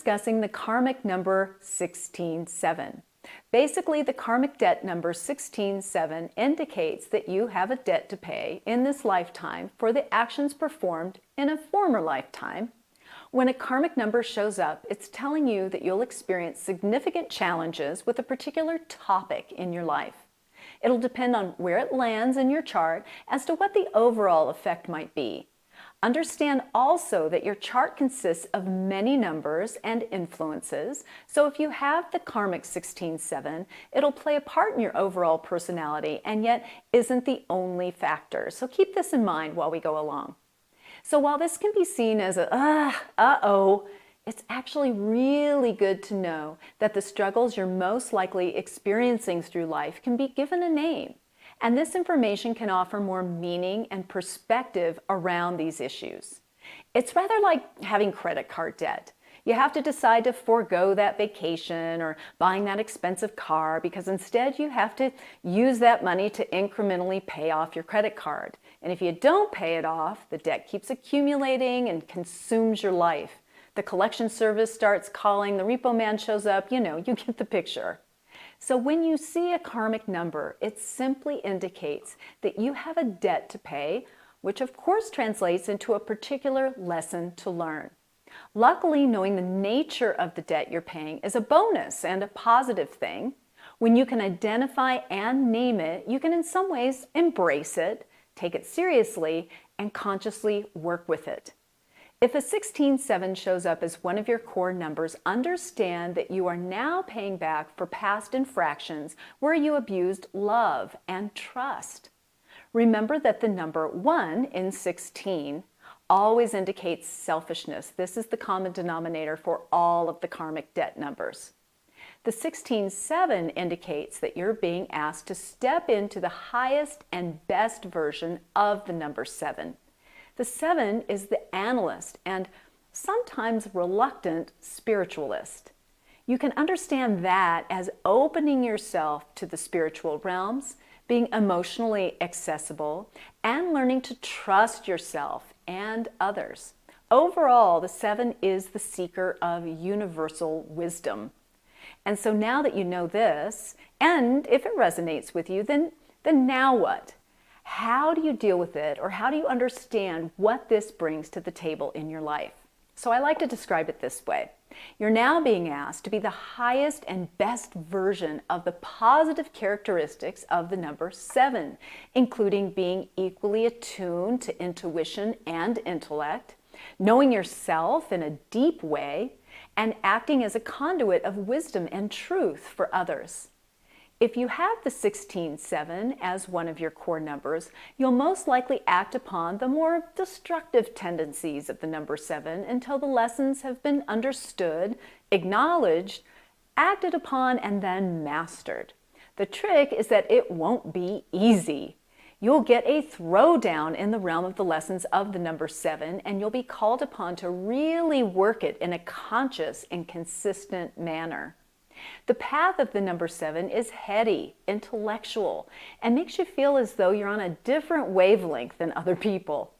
discussing the karmic number 167. Basically, the karmic debt number 167 indicates that you have a debt to pay in this lifetime for the actions performed in a former lifetime. When a karmic number shows up, it's telling you that you'll experience significant challenges with a particular topic in your life. It'll depend on where it lands in your chart as to what the overall effect might be. Understand also that your chart consists of many numbers and influences, so if you have the karmic 167, it'll play a part in your overall personality and yet isn't the only factor. So keep this in mind while we go along. So while this can be seen as a, uh-oh, it's actually really good to know that the struggles you're most likely experiencing through life can be given a name. And this information can offer more meaning and perspective around these issues. It's rather like having credit card debt. You have to decide to forego that vacation or buying that expensive car because instead you have to use that money to incrementally pay off your credit card. And if you don't pay it off, the debt keeps accumulating and consumes your life. The collection service starts calling, the repo man shows up, you get the picture. So when you see a karmic number, it simply indicates that you have a debt to pay, which of course translates into a particular lesson to learn. Luckily, knowing the nature of the debt you're paying is a bonus and a positive thing. When you can identify and name it, you can in some ways embrace it, take it seriously, and consciously work with it. If a 167 shows up as one of your core numbers, understand that you are now paying back for past infractions where you abused love and trust. Remember that the number 1 in 16 always indicates selfishness. This is the common denominator for all of the karmic debt numbers. The 167 indicates that you're being asked to step into the highest and best version of the number 7. The 7 is the analyst and sometimes reluctant spiritualist. You can understand that as opening yourself to the spiritual realms, being emotionally accessible, and learning to trust yourself and others. Overall, the 7 is the seeker of universal wisdom. And so now that you know this, and if it resonates with you, then now what? How do you deal with it, or how do you understand what this brings to the table in your life? So I like to describe it this way. You're now being asked to be the highest and best version of the positive characteristics of the number 7, including being equally attuned to intuition and intellect, knowing yourself in a deep way, and acting as a conduit of wisdom and truth for others. If you have the 167 as one of your core numbers, you'll most likely act upon the more destructive tendencies of the number 7 until the lessons have been understood, acknowledged, acted upon, and then mastered. The trick is that it won't be easy. You'll get a throwdown in the realm of the lessons of the number 7, and you'll be called upon to really work it in a conscious and consistent manner. The path of the number 7 is heady, intellectual, and makes you feel as though you're on a different wavelength than other people.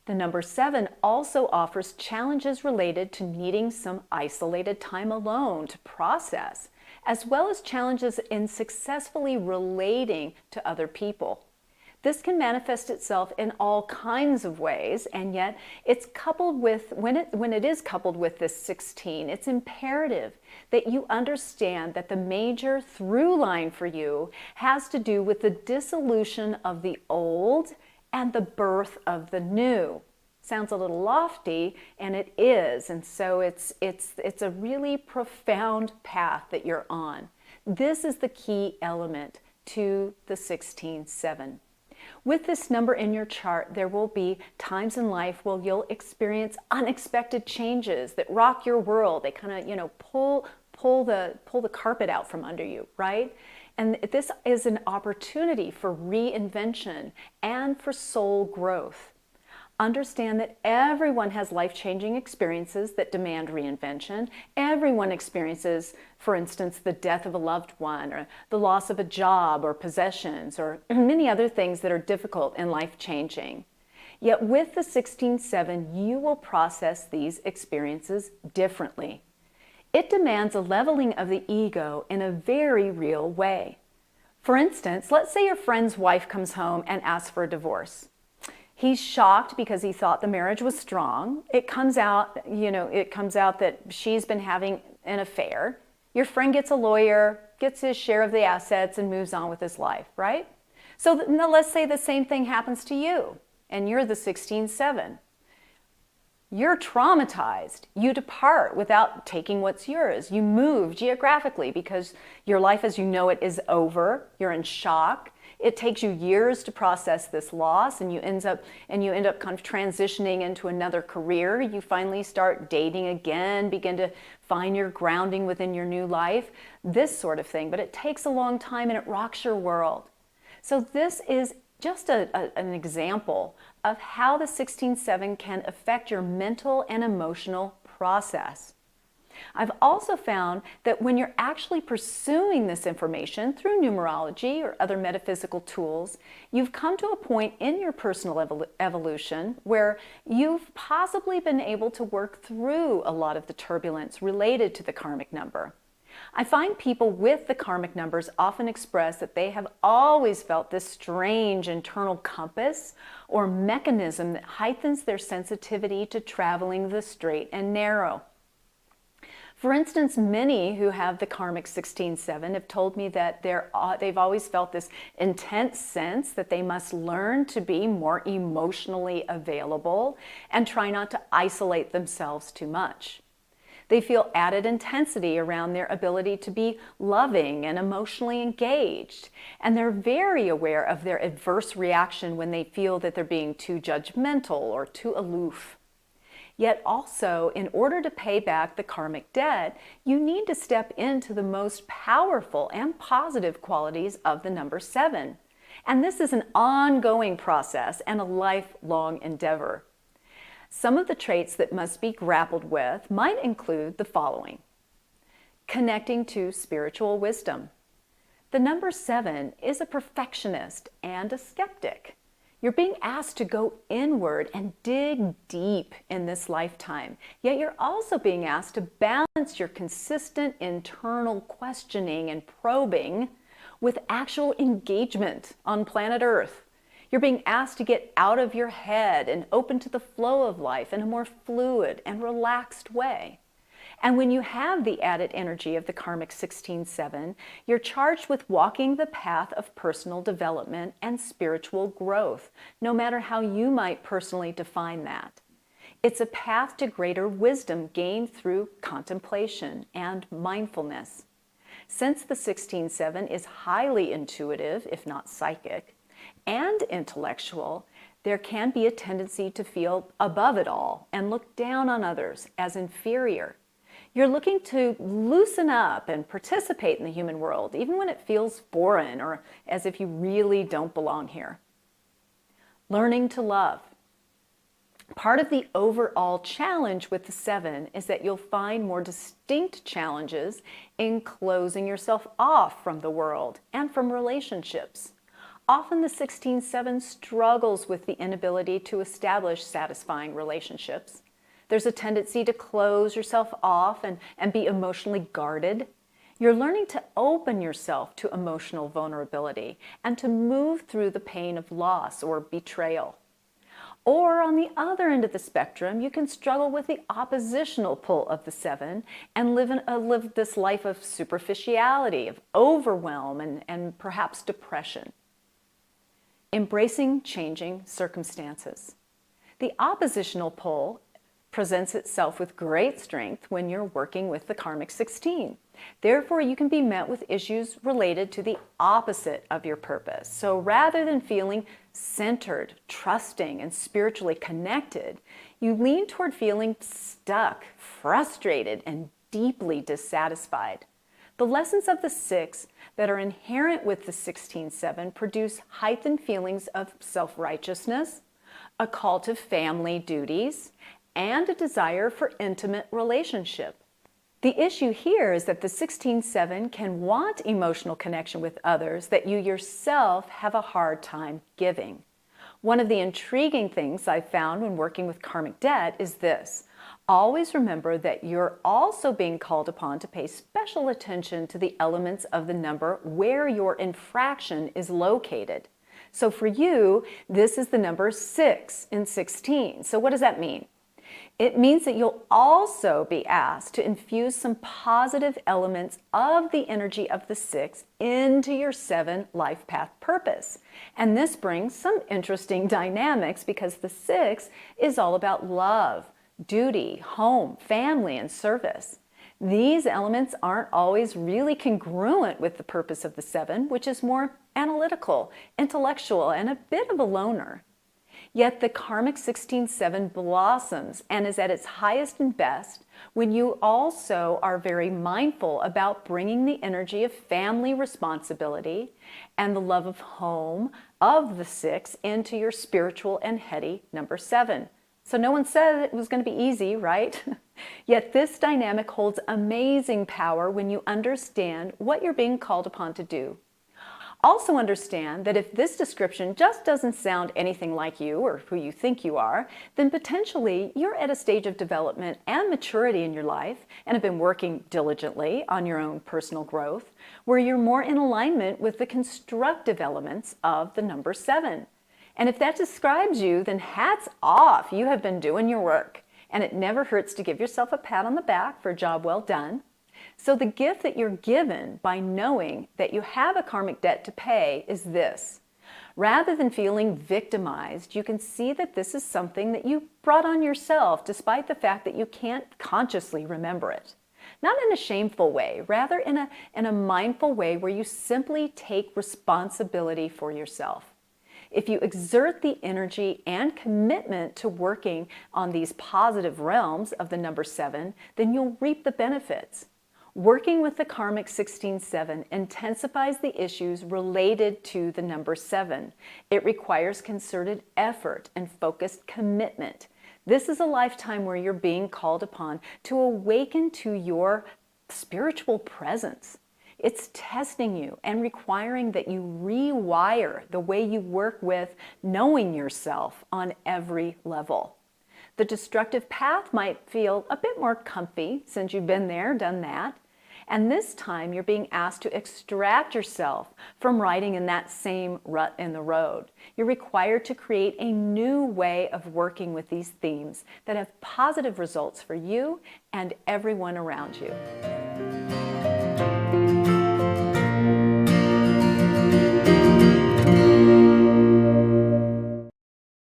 The number 7 also offers challenges related to needing some isolated time alone to process, as well as challenges in successfully relating to other people. This can manifest itself in all kinds of ways, and yet it's coupled with, when it is coupled with this 16, it's imperative that you understand that the major through line for you has to do with the dissolution of the old and the birth of the new. Sounds a little lofty, and it is, and so it's a really profound path that you're on. This is the key element to the 16-7. With this number in your chart, there will be times in life where you'll experience unexpected changes that rock your world. They kind of, pull the carpet out from under you, right? And this is an opportunity for reinvention and for soul growth. Understand that everyone has life-changing experiences that demand reinvention. Everyone experiences, for instance, the death of a loved one, or the loss of a job or possessions, or many other things that are difficult and life-changing. Yet with the 16-7, you will process these experiences differently. It demands a leveling of the ego in a very real way. For instance, let's say your friend's wife comes home and asks for a divorce. He's shocked because he thought the marriage was strong. It comes out that she's been having an affair. Your friend gets a lawyer, gets his share of the assets, and moves on with his life, right? So now let's say the same thing happens to you, and you're the 16-7. You're traumatized. You depart without taking what's yours. You move geographically because your life as you know it is over. You're in shock. It takes you years to process this loss, and you end up kind of transitioning into another career. You finally start dating again, begin to find your grounding within your new life, this sort of thing. But it takes a long time and it rocks your world. So this is just an example of how the 16-7 can affect your mental and emotional process. I've also found that when you're actually pursuing this information through numerology or other metaphysical tools, you've come to a point in your personal evolution where you've possibly been able to work through a lot of the turbulence related to the karmic number. I find people with the karmic numbers often express that they have always felt this strange internal compass or mechanism that heightens their sensitivity to traveling the straight and narrow. For instance, many who have the karmic 16-7 have told me that they've always felt this intense sense that they must learn to be more emotionally available and try not to isolate themselves too much. They feel added intensity around their ability to be loving and emotionally engaged, and they're very aware of their adverse reaction when they feel that they're being too judgmental or too aloof. Yet also, in order to pay back the karmic debt, you need to step into the most powerful and positive qualities of the number 7. And this is an ongoing process and a lifelong endeavor. Some of the traits that must be grappled with might include the following: connecting to spiritual wisdom. The number 7 is a perfectionist and a skeptic. You're being asked to go inward and dig deep in this lifetime, yet you're also being asked to balance your consistent internal questioning and probing with actual engagement on planet Earth. You're being asked to get out of your head and open to the flow of life in a more fluid and relaxed way. And when you have the added energy of the karmic 16-7, you're charged with walking the path of personal development and spiritual growth, no matter how you might personally define that. It's a path to greater wisdom gained through contemplation and mindfulness. Since the 16-7 is highly intuitive, if not psychic, and intellectual, there can be a tendency to feel above it all and look down on others as inferior. You're looking to loosen up and participate in the human world, even when it feels foreign or as if you really don't belong here. Learning to love. Part of the overall challenge with the 7 is that you'll find more distinct challenges in closing yourself off from the world and from relationships. Often the 16-7 struggles with the inability to establish satisfying relationships. There's a tendency to close yourself off and be emotionally guarded. You're learning to open yourself to emotional vulnerability and to move through the pain of loss or betrayal. Or on the other end of the spectrum, you can struggle with the oppositional pull of the 7 and live this life of superficiality, of overwhelm, and perhaps depression. Embracing changing circumstances. The oppositional pull presents itself with great strength when you're working with the karmic 16. Therefore, you can be met with issues related to the opposite of your purpose. So rather than feeling centered, trusting, and spiritually connected, you lean toward feeling stuck, frustrated, and deeply dissatisfied. The lessons of the 6 that are inherent with the 16-7 produce heightened feelings of self-righteousness, a call to family duties, and a desire for intimate relationship. The issue here is that the 16-7 can want emotional connection with others that you yourself have a hard time giving. One of the intriguing things I've found when working with karmic debt is this. Always remember that you're also being called upon to pay special attention to the elements of the number where your infraction is located. So for you, this is the number 6 in 16. So what does that mean? It means that you'll also be asked to infuse some positive elements of the energy of the 6 into your 7 life path purpose. And this brings some interesting dynamics because the 6 is all about love, duty, home, family, and service. These elements aren't always really congruent with the purpose of the 7, which is more analytical, intellectual, and a bit of a loner. Yet the karmic 16-7 blossoms and is at its highest and best when you also are very mindful about bringing the energy of family responsibility and the love of home of the 6 into your spiritual and heady number 7. So no one said it was going to be easy, right? Yet this dynamic holds amazing power when you understand what you're being called upon to do. Also understand that if this description just doesn't sound anything like you or who you think you are, then potentially you're at a stage of development and maturity in your life and have been working diligently on your own personal growth, where you're more in alignment with the constructive elements of the number 7. And if that describes you, then hats off, you have been doing your work. And it never hurts to give yourself a pat on the back for a job well done. So the gift that you're given by knowing that you have a karmic debt to pay is this. Rather than feeling victimized, you can see that this is something that you brought on yourself despite the fact that you can't consciously remember it. Not in a shameful way, rather in a mindful way where you simply take responsibility for yourself. If you exert the energy and commitment to working on these positive realms of the number 7, then you'll reap the benefits. Working with the karmic 16-7 intensifies the issues related to the number 7. It requires concerted effort and focused commitment. This is a lifetime where you're being called upon to awaken to your spiritual presence. It's testing you and requiring that you rewire the way you work with knowing yourself on every level. The destructive path might feel a bit more comfy since you've been there, done that. And this time you're being asked to extract yourself from riding in that same rut in the road. You're required to create a new way of working with these themes that have positive results for you and everyone around you.